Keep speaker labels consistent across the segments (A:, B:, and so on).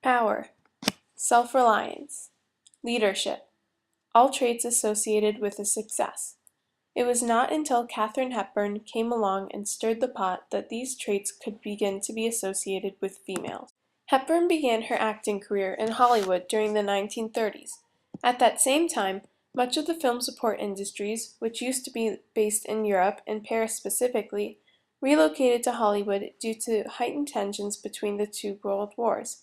A: Power, self-reliance, leadership, all traits associated with a success. It was not until Katharine Hepburn came along and stirred the pot that these traits could begin to be associated with females. Hepburn began her acting career in Hollywood during the 1930s. At that same time, much of the film support industries, which used to be based in Europe and Paris specifically, relocated to Hollywood due to heightened tensions between the two world wars.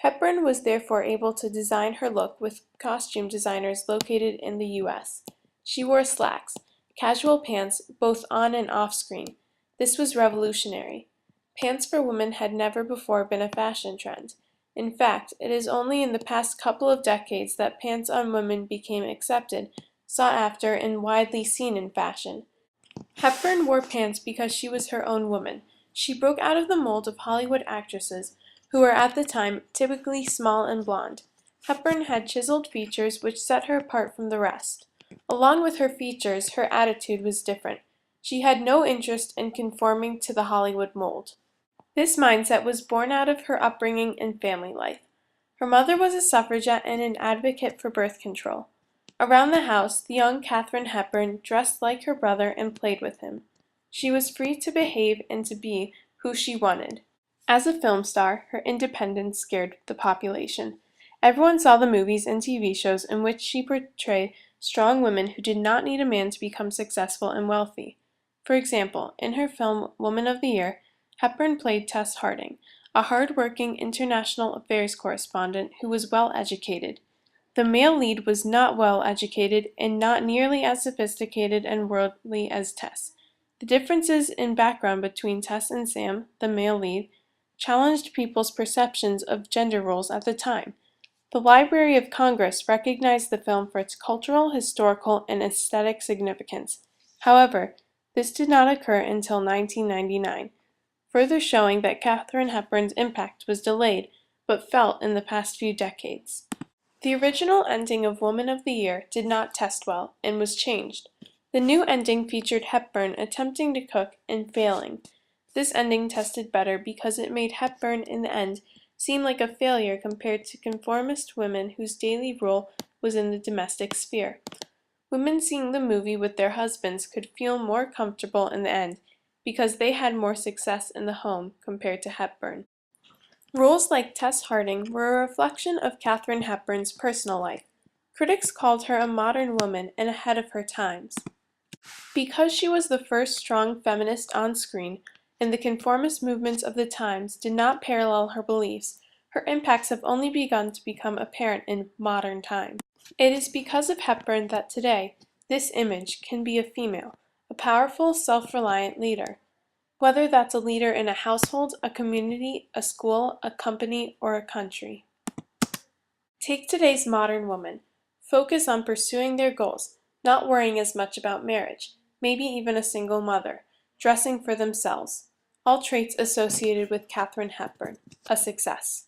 A: Hepburn was therefore able to design her look with costume designers located in the U.S. She wore slacks, casual pants, both on and off screen. This was revolutionary. Pants for women had never before been a fashion trend. In fact, it is only in the past couple of decades that pants on women became accepted, sought after, and widely seen in fashion. Hepburn wore pants because she was her own woman. She broke out of the mold of Hollywood actresses, who were at the time typically small and blonde. Hepburn had chiseled features which set her apart from the rest. Along with her features, her attitude was different. She had no interest in conforming to the Hollywood mold. This mindset was born out of her upbringing and family life. Her mother was a suffragette and an advocate for birth control. Around the house, the young Katharine Hepburn dressed like her brother and played with him. She was free to behave and to be who she wanted. As a film star, her independence scared the population. Everyone saw the movies and TV shows in which she portrayed strong women who did not need a man to become successful and wealthy. For example, in her film Woman of the Year, Hepburn played Tess Harding, a hard-working international affairs correspondent who was well-educated. The male lead was not well-educated and not nearly as sophisticated and worldly as Tess. The differences in background between Tess and Sam, the male lead, challenged people's perceptions of gender roles at the time. The Library of Congress recognized the film for its cultural, historical, and aesthetic significance. However, this did not occur until 1999, further showing that Katharine Hepburn's impact was delayed, but felt in the past few decades. The original ending of Woman of the Year did not test well, and was changed. The new ending featured Hepburn attempting to cook and failing. This ending tested better because it made Hepburn, in the end, seem like a failure compared to conformist women whose daily role was in the domestic sphere. Women seeing the movie with their husbands could feel more comfortable in the end because they had more success in the home compared to Hepburn. Roles like Tess Harding were a reflection of Katharine Hepburn's personal life. Critics called her a modern woman and ahead of her times. Because she was the first strong feminist on screen, and the conformist movements of the times did not parallel her beliefs, her impacts have only begun to become apparent in modern times. It is because of Hepburn that today, this image can be a female, a powerful, self-reliant leader. Whether that's a leader in a household, a community, a school, a company, or a country. Take today's modern woman. Focus on pursuing their goals, not worrying as much about marriage, maybe even a single mother, dressing for themselves. All traits associated with Katharine Hepburn, a success.